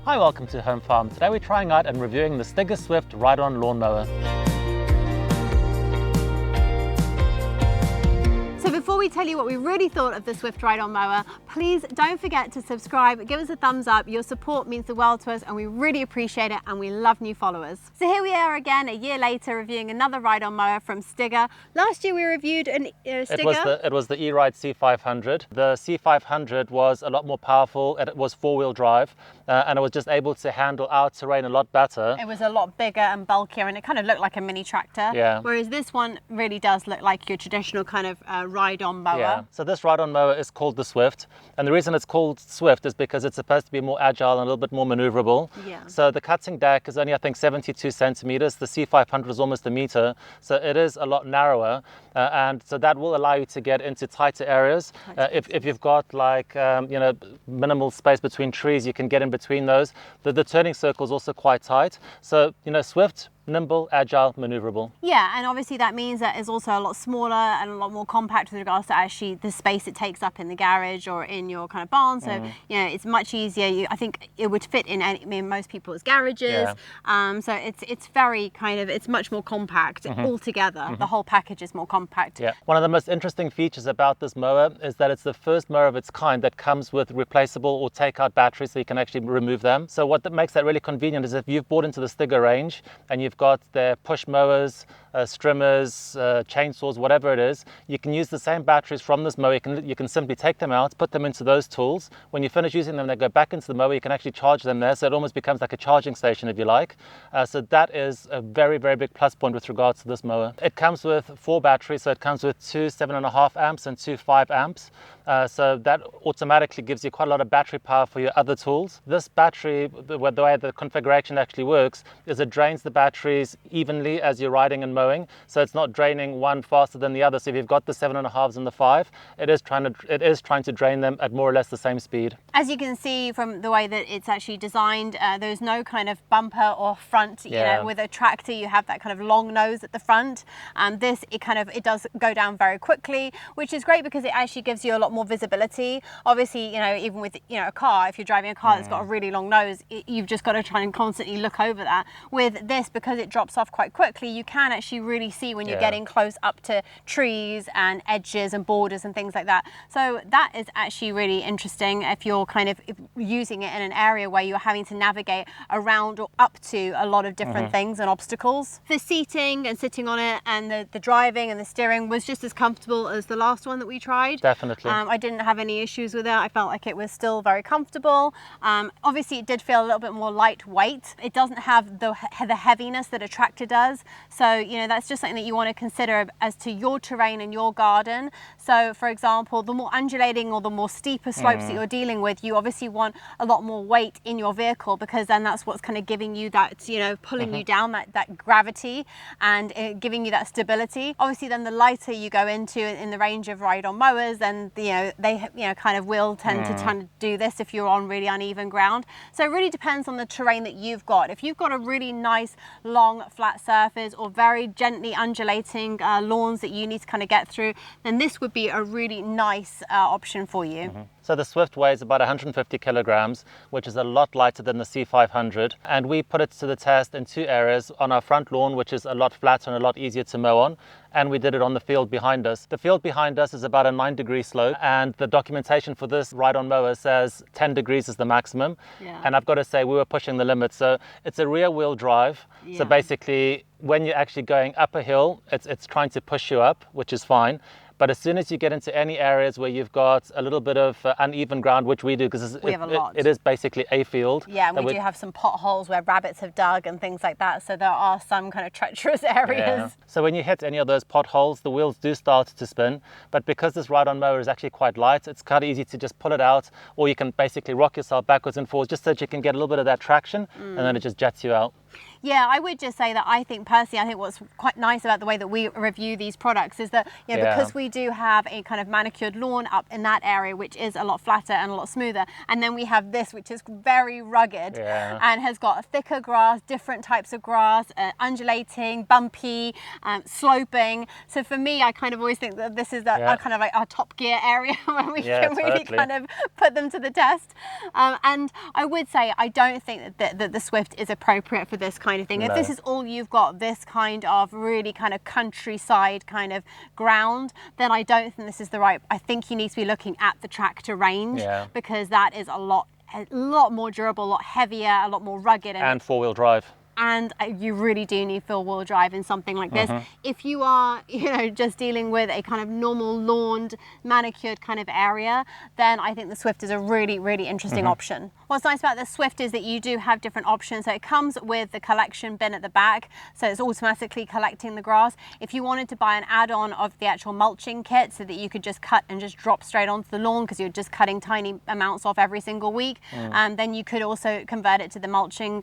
Hi, welcome to Home Farm. Today we're trying out and reviewing the Stiga Swift ride-on lawnmower. So before we tell you what we really thought of the Swift ride-on mower, please don't forget to subscribe, give us a thumbs up. Your support means the world to us and we really appreciate it, and we love new followers. So here we are again, a year later, reviewing another ride-on mower from Stiga. Last year we reviewed an Stiga. It was the E-Ride C500. The C500 was a lot more powerful, it was four-wheel drive, and it was just able to handle our terrain a lot better. It was a lot bigger and bulkier, and it kind of looked like a mini tractor. Yeah. Whereas this one really does look like your traditional kind of ride-on mower. Yeah. So this ride-on mower is called the Swift, and the reason it's called Swift is because it's supposed to be more agile and a little bit more maneuverable. Yeah. So the cutting deck is only, I think, 72 centimeters. The C500 is almost a meter, so it is a lot narrower, and so that will allow you to get into tighter areas. If you've got like minimal space between trees, you can get in between those. The turning circle is also quite tight. So Swift, nimble, agile, maneuverable. Yeah, and obviously that means that it's also a lot smaller and a lot more compact with regards to actually the space it takes up in the garage or in your kind of barn. So it's much easier. I think it would fit in most people's garages. Yeah. So it's very it's much more compact altogether. The whole package is more compact. Yeah. One of the most interesting features about this mower is that it's the first mower of its kind that comes with replaceable or take-out batteries, so you can actually remove them. So what that makes that really convenient is if you've bought into the Stiga range and you've got their push mowers, strimmers, chainsaws, whatever it is, you can use the same batteries from this mower. You can simply take them out, put them into those tools. When you finish using them, they go back into the mower. You can actually charge them there, so it almost becomes like a charging station, if you like. So that is a very, very big plus point with regards to this mower. It comes with 4 batteries, so it comes with 2 7.5 amps and 2 5 amps. So that automatically gives you quite a lot of battery power for your other tools. This battery, the way the configuration actually works, is it drains the batteries evenly as you're riding and mowing. So it's not draining one faster than the other. So if you've got the 7.5s and the 5, it is trying to drain them at more or less the same speed. As you can see from the way that it's actually designed, there's no kind of bumper or front. With a tractor, you have that kind of long nose at the front. It does go down very quickly, which is great because it actually gives you a lot more visibility. Obviously, even with a car, if you're driving a car that's got a really long nose, you've just got to try and constantly look over that. With this, because it drops off quite quickly, you can actually really see when you're getting close up to trees and edges and borders and things like that. So that is actually really interesting if you're using it in an area where you're having to navigate around or up to a lot of different things and obstacles. The seating and sitting on it and the driving and the steering was just as comfortable as the last one that we tried. Definitely. I didn't have any issues with it. I felt like it was still very comfortable. Obviously it did feel a little bit more lightweight. It doesn't have the heaviness that a tractor does. So that's just something that you want to consider as to your terrain and your garden. So for example, the more undulating or the more steeper slopes that you're dealing with, you obviously want a lot more weight in your vehicle, because then that's what's kind of giving you that, pulling you down, that gravity, and giving you that stability. Obviously then the lighter you go into in the range of ride-on mowers, then they will tend to try to do this if you're on really uneven ground. So it really depends on the terrain that you've got. If you've got a really nice long flat surface or very gently undulating lawns that you need to get through, then this would be a really nice option for you. So the Swift weighs about 150 kilograms, which is a lot lighter than the C500. And we put it to the test in 2 areas: on our front lawn, which is a lot flatter and a lot easier to mow on, and we did it on the field behind us. The field behind us is about a 9-degree slope, and the documentation for this ride-on mower says 10 degrees is the maximum. Yeah. And I've got to say, we were pushing the limit. So it's a rear-wheel drive. Yeah. So basically, when you're actually going up a hill, it's trying to push you up, which is fine. But as soon as you get into any areas where you've got a little bit of uneven ground, which we do, because it is basically a field. Yeah, and we do have some potholes where rabbits have dug and things like that. So there are some kind of treacherous areas. Yeah. So when you hit any of those potholes, the wheels do start to spin. But because this ride-on mower is actually quite light, it's kind of easy to just pull it out, or you can basically rock yourself backwards and forwards just so that you can get a little bit of that traction, and then it just jets you out. Yeah, I would just say that I think personally, I think what's quite nice about the way that we review these products is that, you know, because we do have a kind of manicured lawn up in that area, which is a lot flatter and a lot smoother, and then we have this, which is very rugged and has got a thicker grass, different types of grass, undulating, bumpy, sloping. So for me, I kind of always think that this is a kind of like our top gear area where we can really kind of put them to the test. And I would say I don't think that the Swift is appropriate for this kind of thing. If this is all you've got, this kind of really kind of countryside kind of ground, then I don't think this is the right. I think you need to be looking at the tractor range because that is a lot more durable, a lot heavier, a lot more rugged, and four-wheel drive. And you really do need four-wheel drive in something like this. If you are, you know, just dealing with a kind of normal lawned, manicured kind of area, then I think the Swift is a really, really interesting option. What's nice about the Swift is that you do have different options. So it comes with the collection bin at the back, so it's automatically collecting the grass. If you wanted to buy an add-on of the actual mulching kit so that you could just cut and just drop straight onto the lawn because you're just cutting tiny amounts off every single week, then you could also convert it to the mulching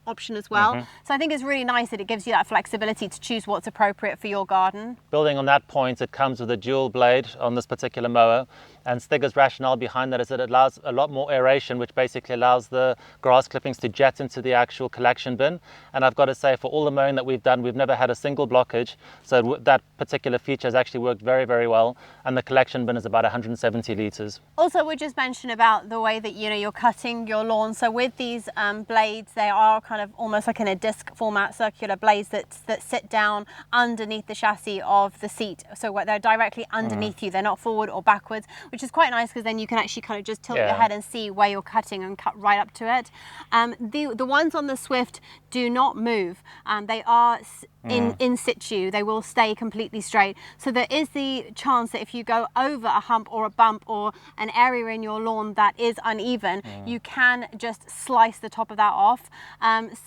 option as well. So I think it's really nice that it gives you that flexibility to choose what's appropriate for your garden. Building on that point, it comes with a dual blade on this particular mower, and Stiga's rationale behind that is that it allows a lot more aeration, which basically allows the grass clippings to jet into the actual collection bin. And I've got to say, for all the mowing that we've done, we've never had a single blockage, so that particular feature has actually worked very, very well, and the collection bin is about 170 litres. Also, we just mentioned about the way that, you know, you're cutting your lawn. So with these blades, they are kind of almost like in a disc format, circular blades that sit down underneath the chassis of the seat. So they're directly underneath you. They're not forward or backwards, which is quite nice because then you can actually kind of just tilt your head and see where you're cutting and cut right up to it. The ones on the Swift do not move. They are in situ. They will stay completely straight. So there is the chance that if you go over a hump or a bump or an area in your lawn that is uneven, you can just slice the top of that off.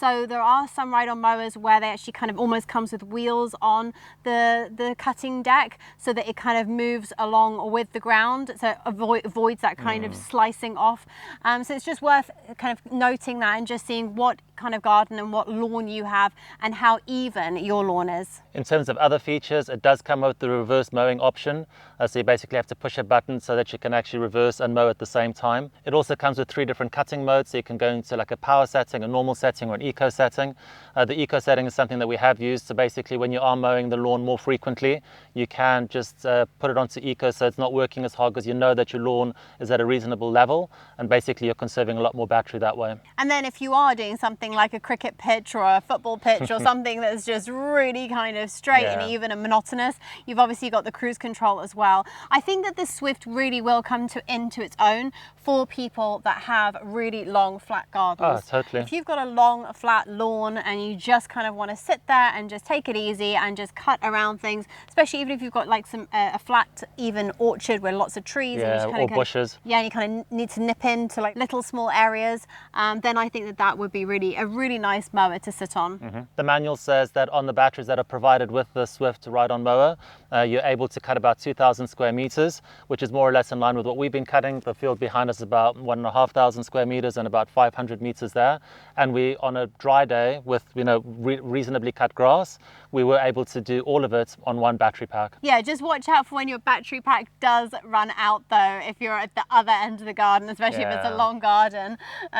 So there are some ride-on mowers where they actually kind of almost comes with wheels on the cutting deck so that it kind of moves along with the ground, so it avoids that kind of slicing off. So it's just worth kind of noting that and just seeing what kind of garden and what lawn you have and how even your lawn is. In terms of other features, it does come with the reverse mowing option. So you basically have to push a button so that you can actually reverse and mow at the same time. It also comes with 3 different cutting modes, so you can go into like a power setting, a normal setting, or an eco setting. The eco setting is something that we have used, so basically when you are mowing the lawn more frequently, you can just put it onto eco so it's not working as hard because you know that your lawn is at a reasonable level, and basically you're conserving a lot more battery that way. And then if you are doing something like a cricket pitch or a football pitch or something that's just really kind of straight and even and monotonous, you've obviously got the cruise control as well. I think that the Swift really will come into its own for people that have really long flat gardens. Oh, totally. If you've got a long flat lawn and you just kind of want to sit there and just take it easy and just cut around things, especially even if you've got like some a flat even orchard with lots of trees or bushes. And you kind of need to nip into like little small areas, then I think that would be really a really nice mower to sit on. The manual says that on the batteries that are provided with the Swift ride-on mower, you're able to cut about 2,000 square meters, which is more or less in line with what we've been cutting. The field behind us is about 1,500 square meters and about 500 meters there. And we, on a dry day with reasonably cut grass, we were able to do all of it on one battery pack. Yeah, just watch out for when your battery pack does run out though, if you're at the other end of the garden, especially if it's a long garden,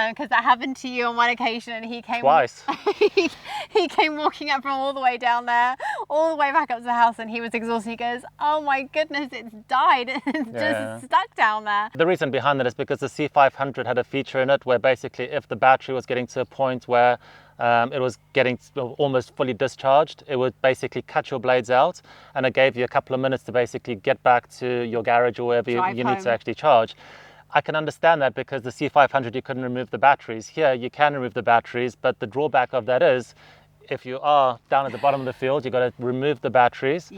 because that happened to you on one occasion and he came twice. he came walking up from all the way down there, all the way back up to the house, and he was exhausted. He goes, oh my goodness, it's died. It's just stuck down there. The reason behind that is because the C500 had a feature in it where basically if the battery was getting to a point where it was getting almost fully discharged, it would basically cut your blades out, and it gave you a couple of minutes to basically get back to your garage or wherever you need to actually charge. I can understand that because the C500 you couldn't remove the batteries. Here you can remove the batteries, but the drawback of that is if you are down at the bottom of the field, you've got to remove the batteries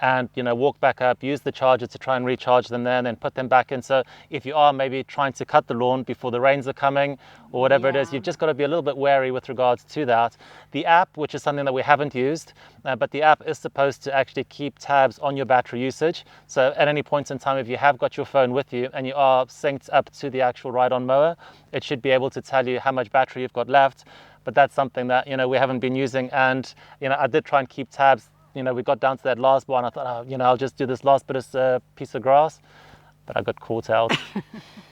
and walk back up, use the charger to try and recharge them there, and then put them back in. So if you are maybe trying to cut the lawn before the rains are coming or whatever it is, you've just got to be a little bit wary with regards to that. The app, which is something that we haven't used, but the app is supposed to actually keep tabs on your battery usage. So at any point in time, if you have got your phone with you and you are synced up to the actual ride-on mower, it should be able to tell you how much battery you've got left. but that's something that, you know, we haven't been using. And, you know, I did try and keep tabs. You know, we got down to that last one. I thought, oh, you know, I'll just do this last bit of piece of grass, but I got caught out.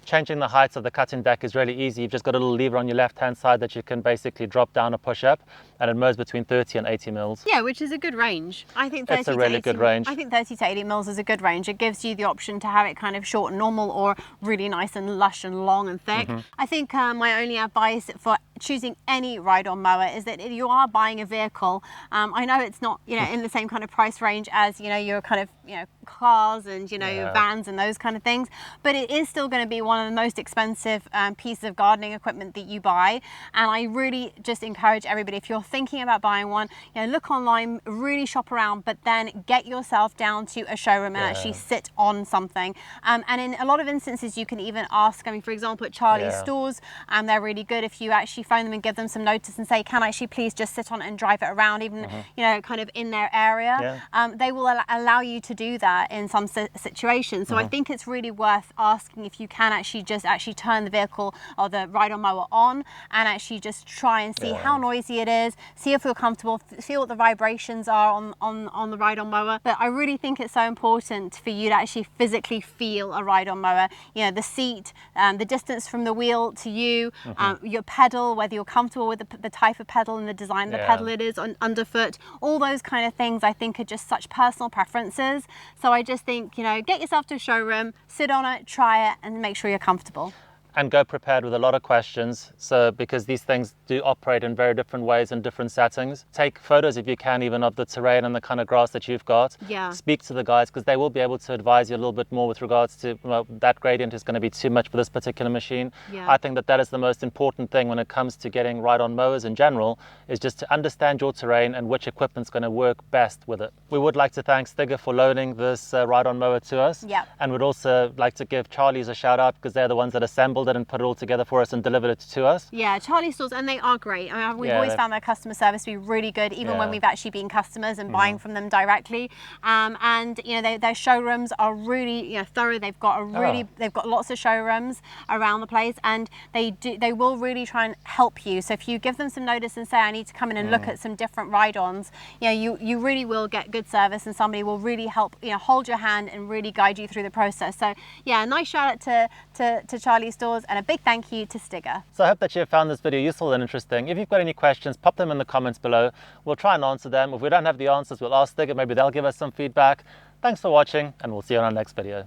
Changing the heights of the cutting deck is really easy. You've just got a little lever on your left-hand side that you can basically drop down or push up, and it mows between 30 and 80 mils. Yeah, which is a good range. I think 30 It's a to really 80, good range. I think 30 to 80 mils is a good range. It gives you the option to have it kind of short and normal, or really nice and lush and long and thick. I think my only advice for choosing any ride-on mower is that if you are buying a vehicle, I know it's not, you know, in the same kind of price range as, you know, your kind of, you know, cars and, you know, your vans and those kind of things, but it is still going to be one of the most expensive pieces of gardening equipment that you buy. And I really just encourage everybody, if you're thinking about buying one, you know, look online, really shop around, but then get yourself down to a showroom and actually sit on something. And in a lot of instances, you can even ask, I mean, for example, at Charlie's stores, they're really good if you actually phone them and give them some notice and say, can I actually please just sit on it and drive it around, even, you know, kind of in their area. They will allow you to do that in some situations. So I think it's really worth asking if you can actually just turn the vehicle or the ride-on mower on and actually just try and see how noisy it is, see if you're comfortable, see what the vibrations are on the ride-on mower. But I really think it's so important for you to actually physically feel a ride-on mower. You know, the seat, the distance from the wheel to you, your pedal, whether you're comfortable with the type of pedal and the design of the pedal it is underfoot, all those kind of things I think are just such personal preferences. So I just think, you know, get yourself to a showroom, sit on it, try it, and make sure you're comfortable. And go prepared with a lot of questions. So because these things do operate in very different ways in different settings. Take photos if you can, even of the terrain and the kind of grass that you've got. Speak to the guys, because they will be able to advise you a little bit more with regards to, well, that gradient is going to be too much for this particular machine. I think that is the most important thing when it comes to getting ride-on mowers in general, is just to understand your terrain and which equipment's going to work best with it. We would like to thank Stiga for loaning this ride-on mower to us. And would also like to give Charlie's a shout out, because they're the ones that assembled it and put it all together for us and delivered it to us. Charlie's stores, and they are great. I mean, we've always found their customer service to be really good, even when we've actually been customers and buying from them directly. And you know, their showrooms are really, you know, thorough. They've got they've got lots of showrooms around the place, and they will really try and help you. So if you give them some notice and say, I need to come in and look at some different ride-ons, you know, you really will get good service, and somebody will really help, you know, hold your hand and really guide you through the process. So yeah, a nice shout out to Charlie's stores, and a big thank you to Stiga. So I hope that you have found this video useful and interesting. If you've got any questions, pop them in the comments below. We'll try and answer them. If we don't have the answers, we'll ask Stiga. Maybe they'll give us some feedback. Thanks for watching, and we'll see you on our next video.